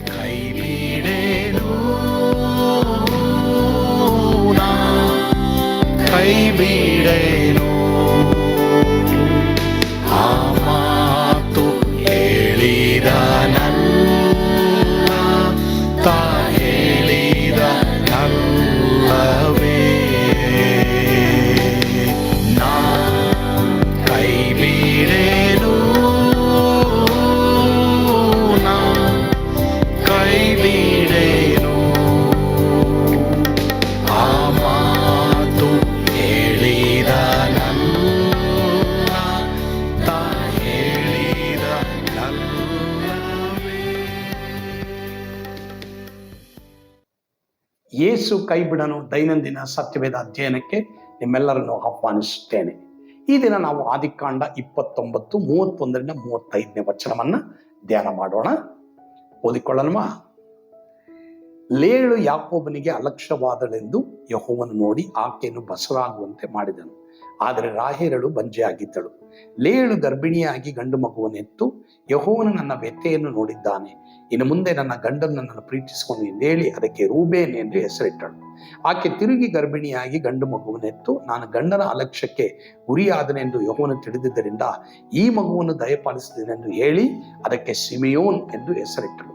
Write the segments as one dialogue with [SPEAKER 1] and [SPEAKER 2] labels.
[SPEAKER 1] ಕೈ ಬಿಡೇನು, ಕೈ ಬಿಡೇನು, ಆ ಮಾತು ಹೇಳಿದ ನನ್ನ ತಾ ಹೇಳಿದ ನಲ್ಲವೇ. ನಾ ಕೈ ಬಿಡೇನು, ನಾ ಕೈ ಬಿಡೇನು, ಆ ಮಾತು ಹೇಳಿದ ನನ್ನ ತಾ ಹೇಳಿದ ನಲ್ಲವೇ. ಯೇಸು ಕೈ ಬಿಡನು ದೈನಂದಿನ ಸತ್ಯವೇದ ಅಧ್ಯಯನಕ್ಕೆ ನಿಮ್ಮೆಲ್ಲರನ್ನು ಆಹ್ವಾನಿಸುತ್ತೇನೆ. ಈ ದಿನ ನಾವು ಆದಿಕಾಂಡ 29, 31ರಿಂದ 35ನೇ ವಚನವನ್ನ ಧ್ಯಾನ ಮಾಡೋಣ. ಓದಿಕೊಳ್ಳಲ್ವಾ? ಲೇಯಳು ಯಾಕೋಬನಿಗೆ ಅಲಕ್ಷ್ಯವಾದಳೆಂದು ಯೆಹೋವನು ನೋಡಿ ಆಕೆಯನ್ನು ಬಸರಾಗುವಂತೆ ಮಾಡಿದನು. ಆದರೆ ರಾಹೇಲಳು ಬಂಜೆಯಾಗಿದ್ದಳು. ಲೇಯಳು ಗರ್ಭಿಣಿಯಾಗಿ ಗಂಡು ಮಗುವನ್ನು ಹೆತ್ತು, ಯೆಹೋವನು ನನ್ನ ವ್ಯಥೆಯನ್ನು ನೋಡಿದ್ದಾನೆ, ಇನ್ನು ಮುಂದೆ ನನ್ನ ಗಂಡನು ನನ್ನನ್ನು ಪ್ರೀತಿಸಿಕೊಂಡು ಎಂದೇಳಿ ಅದಕ್ಕೆ ರೂಬೇನ್ ಎಂದು ಹೆಸರಿಟ್ಟಳು. ಆಕೆ ತಿರುಗಿ ಗರ್ಭಿಣಿಯಾಗಿ ಗಂಡು ಮಗುವನ್ನು ಹೆತ್ತು, ನಾನು ಗಂಡನ ಅಲಕ್ಷ್ಯಕ್ಕೆ ಗುರಿಯಾದನೆಂದು ಯೆಹೋವನು ತಿಳಿದಿದ್ದರಿಂದ ಈ ಮಗುವನ್ನು ದಯಪಾಲಿಸಿದನೆಂದು ಹೇಳಿ ಅದಕ್ಕೆ ಸಿಮೆಯೋನ್ ಎಂದು ಹೆಸರಿಟ್ಟಳು.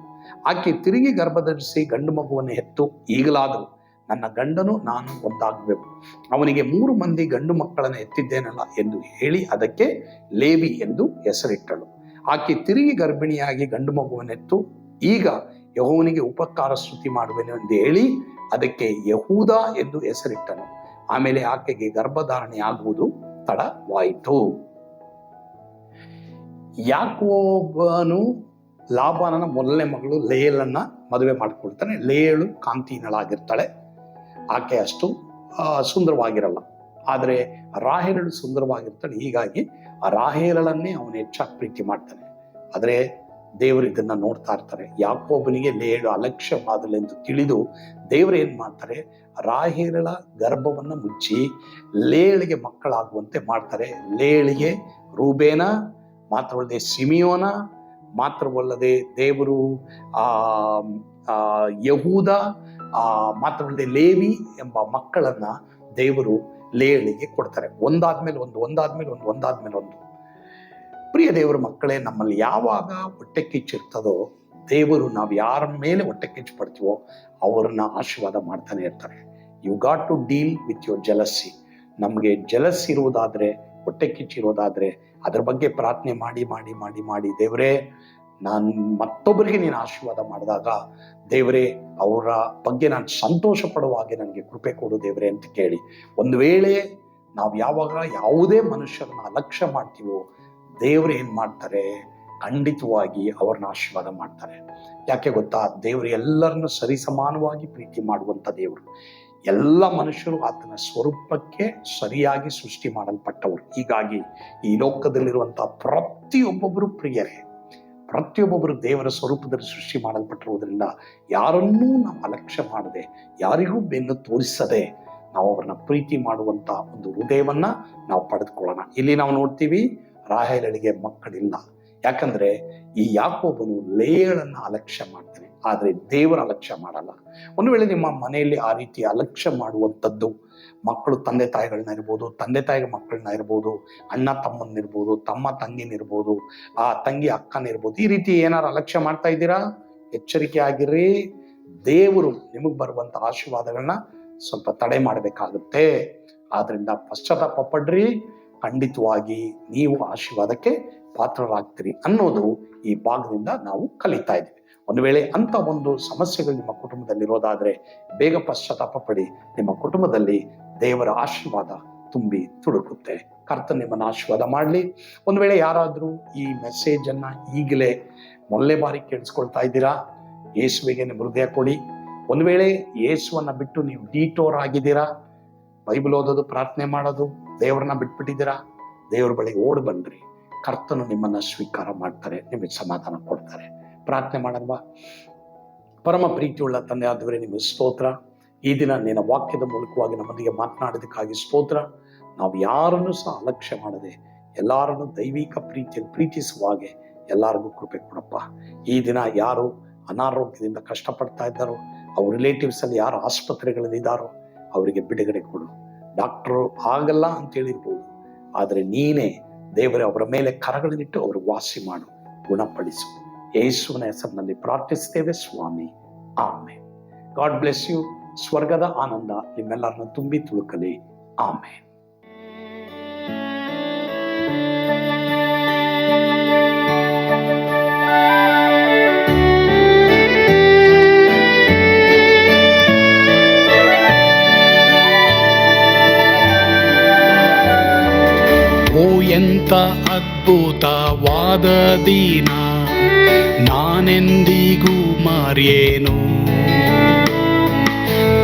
[SPEAKER 1] ಆಕೆ ತಿರುಗಿ ಗರ್ಭಧರಿಸಿ ಗಂಡು ಮಗುವನ್ನು ಹೆತ್ತು, ಈಗಲಾದರೂ ನನ್ನ ಗಂಡನು ನಾನು ಒಂದಾಗಬೇಕು, ಅವನಿಗೆ 3 ಮಂದಿ ಗಂಡು ಮಕ್ಕಳನ್ನು ಎತ್ತಿದ್ದೇನಲ್ಲ ಎಂದು ಹೇಳಿ ಅದಕ್ಕೆ ಲೇವಿ ಎಂದು ಹೆಸರಿಟ್ಟಳು. ಆಕೆ ತಿರುಗಿ ಗರ್ಭಿಣಿಯಾಗಿ ಗಂಡು ಮಗುವನ್ನು ಹೆತ್ತು, ಈಗ ಯೆಹೋವನಿಗೆ ಉಪಕಾರ ಸ್ತುತಿ ಮಾಡುವೆನು ಎಂದು ಹೇಳಿ ಅದಕ್ಕೆ ಯಹೂದ ಎಂದು ಹೆಸರಿಟ್ಟನು. ಆಮೇಲೆ ಆಕೆಗೆ ಗರ್ಭಧಾರಣೆ ಆಗುವುದು ತಡವಾಯಿತು. ಯಾಕೋಬನು ಲಾಬಾನನ ಮೊದಲನೇ ಮಗಳು ಲೇಯಳನ್ನ ಮದುವೆ ಮಾಡಿಕೊಳ್ತಾನೆ. ಲೇಯಳು ಕಾಂತಿನಳಾಗಿರ್ತಾಳೆ. ಆಕೆ ಅಷ್ಟು ಸುಂದರವಾಗಿರಲ್ಲ. ಆದರೆ ರಾಹೇಲಳು ಸುಂದರವಾಗಿರ್ತಾಳೆ. ಹೀಗಾಗಿ ಆ ರಾಹೇಲಳನ್ನೇ ಅವನು ಹೆಚ್ಚಾಗಿ ಪ್ರೀತಿ ಮಾಡ್ತಾನೆ. ಆದರೆ ದೇವರು ಇದನ್ನ ನೋಡ್ತಾ ಇರ್ತಾರೆ. ಯಾಕೋಬನಿಗೆ ಲೇಯಳು ಅಲಕ್ಷ್ಯವಾದಲೆಂದು ತಿಳಿದು ದೇವರು ಏನ್ ಮಾಡ್ತಾರೆ, ರಾಹೇಲಳ ಗರ್ಭವನ್ನ ಮುಚ್ಚಿ ಲೇಯಳಿಗೆ ಮಕ್ಕಳಾಗುವಂತೆ ಮಾಡ್ತಾರೆ. ಲೇಯಳಿಗೆ ರೂಬೇನ ಮಾತ್ರವಲ್ಲದೆ ಸಿಮಿಯೋನ ಮಾತ್ರವಲ್ಲದೆ ದೇವರು ಯಹೂದ ಮಾತ್ರವಲ್ಲದೆ ಲೇವಿ ಎಂಬ ಮಕ್ಕಳನ್ನ ದೇವರು ಲೇಯಳಿಗೆ ಕೊಡ್ತಾರೆ. ಒಂದಾದ್ಮೇಲೆ ಒಂದು. ಪ್ರಿಯ ದೇವರ ಮಕ್ಕಳೇ, ನಮ್ಮಲ್ಲಿ ಯಾವಾಗ ಹೊಟ್ಟೆ ಕಿಚ್ಚಿರ್ತದೋ ದೇವರು ನಾವು ಯಾರ ಮೇಲೆ ಹೊಟ್ಟೆ ಕಿಚ್ಚು ಪಡ್ತೀವೋ ಅವರನ್ನ ಆಶೀರ್ವಾದ ಮಾಡ್ತಾನೆ ಇರ್ತಾರೆ. You got to deal with your jealousy. ನಮಗೆ ಜಲಸ್ ಇರುವುದಾದ್ರೆ, ಹೊಟ್ಟೆ ಕಿಚ್ಚಿರೋದಾದ್ರೆ ಅದ್ರ ಬಗ್ಗೆ ಪ್ರಾರ್ಥನೆ ಮಾಡಿ ಮಾಡಿ ಮಾಡಿ ಮಾಡಿ ದೇವರೇ, ನಾನು ಮತ್ತೊಬ್ಬರಿಗೆ ನೀನು ಆಶೀರ್ವಾದ ಮಾಡಿದಾಗ ದೇವರೇ ಅವರ ಬಗ್ಗೆ ನಾನು ಸಂತೋಷ ಪಡುವ ಹಾಗೆ ನನಗೆ ಕೃಪೆ ಕೊಡು ದೇವರೇ ಅಂತ ಕೇಳಿ. ಒಂದು ವೇಳೆ ನಾವು ಯಾವಾಗ ಯಾವುದೇ ಮನುಷ್ಯರನ್ನ ಅಲಕ್ಷ್ಯ ಮಾಡ್ತೀವೋ ದೇವರು ಏನ್ ಮಾಡ್ತಾರೆ, ಖಂಡಿತವಾಗಿ ಅವ್ರನ್ನ ಆಶೀರ್ವಾದ ಮಾಡ್ತಾರೆ. ಯಾಕೆ ಗೊತ್ತಾ? ದೇವರು ಎಲ್ಲರನ್ನು ಸರಿಸಮಾನವಾಗಿ ಪ್ರೀತಿ ಮಾಡುವಂತ ದೇವರು. ಎಲ್ಲ ಮನುಷ್ಯರು ಆತನ ಸ್ವರೂಪಕ್ಕೆ ಸರಿಯಾಗಿ ಸೃಷ್ಟಿ ಮಾಡಲ್ಪಟ್ಟವರು. ಹೀಗಾಗಿ ಈ ಲೋಕದಲ್ಲಿರುವಂತಹ ಪ್ರತಿಯೊಬ್ಬೊಬ್ಬರು ಪ್ರಿಯರೇ, ಪ್ರತಿಯೊಬ್ಬೊಬ್ಬರು ದೇವರ ಸ್ವರೂಪದಲ್ಲಿ ಸೃಷ್ಟಿ ಮಾಡಲ್ಪಟ್ಟಿರುವುದರಿಂದ ಯಾರನ್ನೂ ನಾವು ಅಲಕ್ಷ್ಯ ಮಾಡದೆ, ಯಾರಿಗೂ ಬೆನ್ನು ತೋರಿಸದೆ ನಾವು ಅವ್ರನ್ನ ಪ್ರೀತಿ ಮಾಡುವಂತ ಒಂದು ಹೃದಯವನ್ನ ನಾವು ಪಡೆದುಕೊಳ್ಳೋಣ. ಇಲ್ಲಿ ನಾವು ನೋಡ್ತೀವಿ, ರಾಹೇಲಳಿಗೆ ಮಕ್ಕಳಿಲ್ಲ. ಯಾಕಂದ್ರೆ ಈ ಯಾಕೋಬನು ಲೇಯಳನ್ನ ಅಲಕ್ಷ್ಯ ಮಾಡ್ತಾನೆ, ಆದ್ರೆ ದೇವರ ಅಲಕ್ಷ್ಯ ಮಾಡಲ್ಲ. ಒಂದು ವೇಳೆ ನಿಮ್ಮ ಮನೆಯಲ್ಲಿ ಆ ರೀತಿ ಅಲಕ್ಷ್ಯ ಮಾಡುವಂಥದ್ದು, ಮಕ್ಕಳು ತಂದೆ ತಾಯಿಗಳನ್ನ ಇರ್ಬೋದು, ತಂದೆ ತಾಯಿಗಳ ಮಕ್ಕಳನ್ನ ಇರ್ಬೋದು, ಅಣ್ಣ ತಮ್ಮನಿರ್ಬೋದು, ತಮ್ಮ ತಂಗಿನಿರ್ಬೋದು, ಆ ತಂಗಿ ಅಕ್ಕನಿರ್ಬೋದು, ಈ ರೀತಿ ಏನಾರು ಅಲಕ್ಷ್ಯ ಮಾಡ್ತಾ ಇದ್ದೀರಾ, ಎಚ್ಚರಿಕೆ ಆಗಿರ್ರಿ. ದೇವರು ನಿಮಗ್ ಬರುವಂತ ಆಶೀರ್ವಾದಗಳನ್ನ ಸ್ವಲ್ಪ ತಡೆ ಮಾಡಬೇಕಾಗುತ್ತೆ. ಆದ್ರಿಂದ ಪಶ್ಚಾತ್ತಾಪ ಪಡ್ರಿ, ಖಂಡಿತವಾಗಿ ನೀವು ಆಶೀರ್ವಾದಕ್ಕೆ ಪಾತ್ರರಾಗ್ತೀರಿ ಅನ್ನೋದು ಈ ಭಾಗದಿಂದ ನಾವು ಕಲಿತಾ ಇದ್ದೀವಿ. ಒಂದು ವೇಳೆ ಅಂತ ಒಂದು ಸಮಸ್ಯೆಗಳು ನಿಮ್ಮ ಕುಟುಂಬದಲ್ಲಿರೋದಾದ್ರೆ ಬೇಗ ಪಶ್ಚಾತ್ತಾಪ ಪಡಿ. ನಿಮ್ಮ ಕುಟುಂಬದಲ್ಲಿ ದೇವರ ಆಶೀರ್ವಾದ ತುಂಬಿ ತುಳುಕುತ್ತೆ. ಕರ್ತನ ನಿಮ್ಮನ್ನು ಆಶೀರ್ವಾದ ಮಾಡಲಿ. ಒಂದು ವೇಳೆ ಯಾರಾದರೂ ಈ ಮೆಸೇಜ್ ಅನ್ನ ಈಗಲೇ ಮೊದಲನೇ ಬಾರಿ ಕೇಳಿಸ್ಕೊಳ್ತಾ ಇದ್ದೀರಾ, ಯೇಸುವಿಗೆ ನಿಮ್ಮ ಹೃದಯ ಕೊಡಿ. ಒಂದು ವೇಳೆ ಯೇಸುವನ್ನ ಬಿಟ್ಟು ನೀವು ಡಿಟೋರ್ ಆಗಿದ್ದೀರಾ, ಬೈಬಲ್ ಓದೋದು, ಪ್ರಾರ್ಥನೆ ಮಾಡೋದು, ದೇವರನ್ನ ಬಿಟ್ಬಿಟ್ಟಿದ್ದೀರಾ, ದೇವ್ರ ಬಳಿ ಓಡ್ ಬನ್ರಿ. ಕರ್ತನು ನಿಮ್ಮನ್ನ ಸ್ವೀಕಾರ ಮಾಡ್ತಾರೆ, ನಿಮಗೆ ಸಮಾಧಾನ ಕೊಡ್ತಾರೆ. ಪ್ರಾರ್ಥನೆ ಮಾಡಲ್ವಾ? ಪರಮ ಪ್ರೀತಿಯುಳ್ಳ ತಂದೆ ಆದವರೇ, ನಿಮಗೆ ಸ್ತೋತ್ರ. ಈ ದಿನ ನಿನ್ನ ವಾಕ್ಯದ ಮೂಲಕವಾಗಿ ನಮ್ಮೊಂದಿಗೆ ಮಾತನಾಡೋದಕ್ಕಾಗಿ ಸ್ತೋತ್ರ. ನಾವು ಯಾರನ್ನು ಸಹ ಅಲಕ್ಷ್ಯ ಮಾಡದೆ ಎಲ್ಲರನ್ನು ದೈವಿಕ ಪ್ರೀತಿಯಲ್ಲಿ ಪ್ರೀತಿಸುವ ಹಾಗೆ ಎಲ್ಲರಿಗೂ ಕೃಪೆ ಕೊಡಪ್ಪ. ಈ ದಿನ ಯಾರು ಅನಾರೋಗ್ಯದಿಂದ ಕಷ್ಟಪಡ್ತಾ ಇದ್ದಾರೋ, ಅವ್ರ ರಿಲೇಟಿವ್ಸ್ ಅಲ್ಲಿ ಯಾರು ಆಸ್ಪತ್ರೆಗಳಲ್ಲಿ ಇದ್ದಾರೋ ಅವರಿಗೆ ಬಿಡುಗಡೆ ಕೊಡು. ಡಾಕ್ಟ್ರು ಆಗಲ್ಲ ಅಂತ ಹೇಳಿರ್ಬೋದು, ಆದರೆ ನೀನೇ ದೇವರೇ ಅವರ ಮೇಲೆ ಕರಗಳನ್ನಿಟ್ಟು ಅವರು ವಾಸಿ ಮಾಡು, ಗುಣಪಡಿಸು. ಯೇಸುವಿನ ಹೆಸರಿನಲ್ಲಿ ಪ್ರಾರ್ಥಿಸ್ತೇವೆ ಸ್ವಾಮಿ, ಆಮೇನ್. God bless you. ಸ್ವರ್ಗದ ಆನಂದ ನಿಮ್ಮೆಲ್ಲರನ್ನ ತುಂಬಿ ತುಳುಕಲಿ. ಆಮೇನ್.
[SPEAKER 2] ಎಂತ ಅದ್ಭುತವಾದ ದಿನ, ನಾನೆಂದಿಗೂ ಮರೆಯೇನು.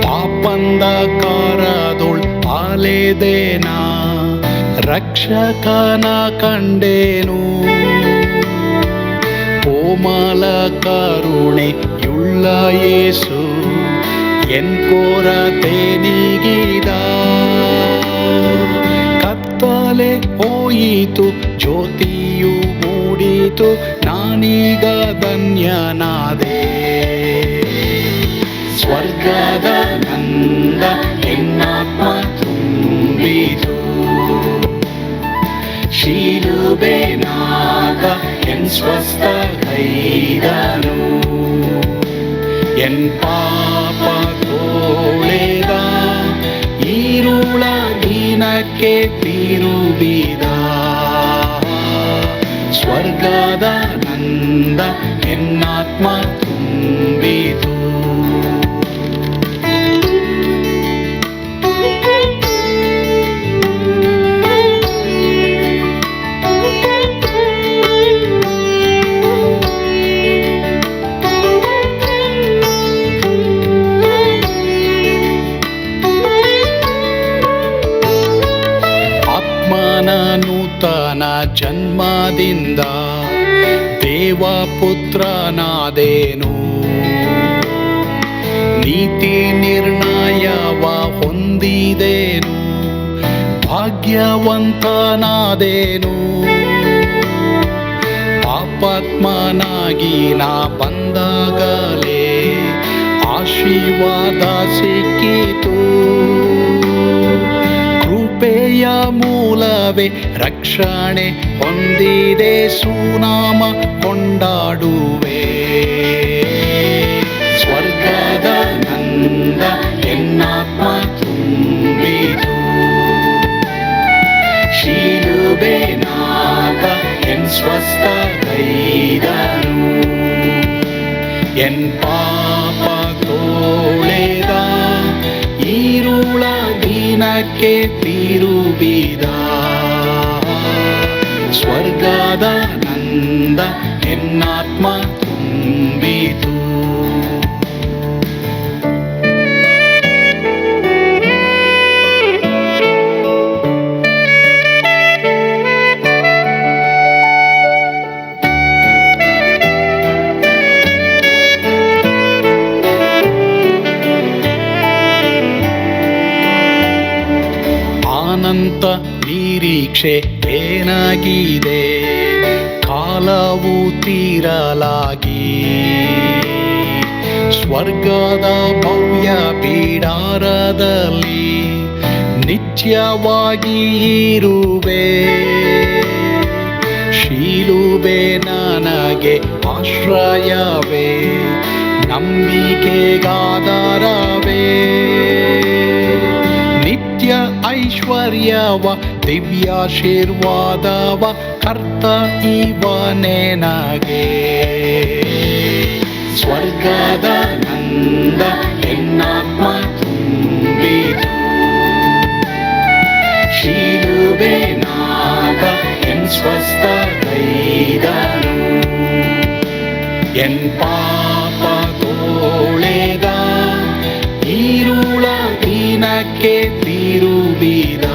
[SPEAKER 2] ಪಾಪಂಧಕಾರದೊಳ್ ಅಲೆದೇನ, ರಕ್ಷಕನ ಕಂಡೇನು. ಕೋಮಲ ಕರುಣೆಯುಳ್ಳ ಯೇಸು ಎನ್ ಕೊರತೆ ನೀಗಿದ. ಕತ್ತಲೆ ಹೋಯಿತು, ಜ್ಯೋತಿಯು ಮೂಡಿತು, ನಾನೀಗ ಧನ್ಯನಾದೆ. ಸ್ವರ್ಗದ ನಂದ ಎನ್ನಾತ್ಮ ತುಂಬಿತು, ಶಿಲುಬೆನಾಗ ಎನ್ ಸ್ವಸ್ಥ ಕೈದನು. ಎನ್ ಪಾಪ ತೋಳೆದ, ಈರುಳ ದಿನಕ್ಕೆ ತಿರುಗಿದ. ಸ್ವರ್ಗದ ನಂದ ಎನ್ನಾತ್ಮ ತುಂಬಿತು. ನೂತನ ಜನ್ಮದಿಂದ ದೇವಪುತ್ರನಾದೇನು. ನೀತಿ ನಿರ್ಣಯವ ಹೊಂದಿದೇನು, ಭಾಗ್ಯವಂತನಾದೇನು. ಪಾಪಾತ್ಮನಾಗಿ ನಾ ಬಂದಾಗಲೇ ಆಶೀರ್ವಾದ ಸಿಕ್ಕಿತು. ಕೃಪೆಯ ಮೂಲವೇ ರಕ್ಷಣೆ ಹೊಂದಿದೆ, ಸುನಾಮ ಕೊಂಡಾಡುವೆ. ಸ್ವರ್ಗದ ನಂದ ಎನ್ನಾತ್ಮ ತುಂಬಿತು, ಶಿಲುಬೆನಾಗ ಎನ್ ಸ್ವಸ್ಥ ಕೈದನು. ಎನ್ ಪಾಪ ತೋಳೆದ, ಈರುಳ ದಿನಕ್ಕೆ ತಿರುಗಿದ. ಸ್ವರ್ಗದ ನಂದ ಎನ್ನಾತ್ಮ ತುಂಬಿತು. ಅನಂತ ನಿರೀಕ್ಷೆ ಏನಾಗಿದೆ, ಕಾಲವು ತೀರಲಾಗಿ. ಸ್ವರ್ಗದ ಭವ್ಯ ಪೀಡಾರದಲ್ಲಿ ನಿತ್ಯವಾಗಿ ಇರುವೆ. ಶಿಲುಬೆ ನನಗೆ ಆಶ್ರಯವೇ, ನಂಬಿಕೆಗಾಧಾರವೇ. ನಿತ್ಯ ಐಶ್ವರ್ಯವ ದಿವ್ಯಾಶೀರ್ವಾದವ ಕರ್ತ ಇವನೇ ನಗೆ. ಸ್ವರ್ಗದ ನಂದ ಎನ್ನಾತ್ಮ ತುಂಬಿತು, ಶಿಲುಬೆನಾಗ ಎನ್ ಸ್ವಸ್ಥ ಕೈದನು. ಎನ್ ಪಾಪ ತೋಳೆದ, ಈರುಳ ದಿನಕ್ಕೆ ತಿರುಗಿದ.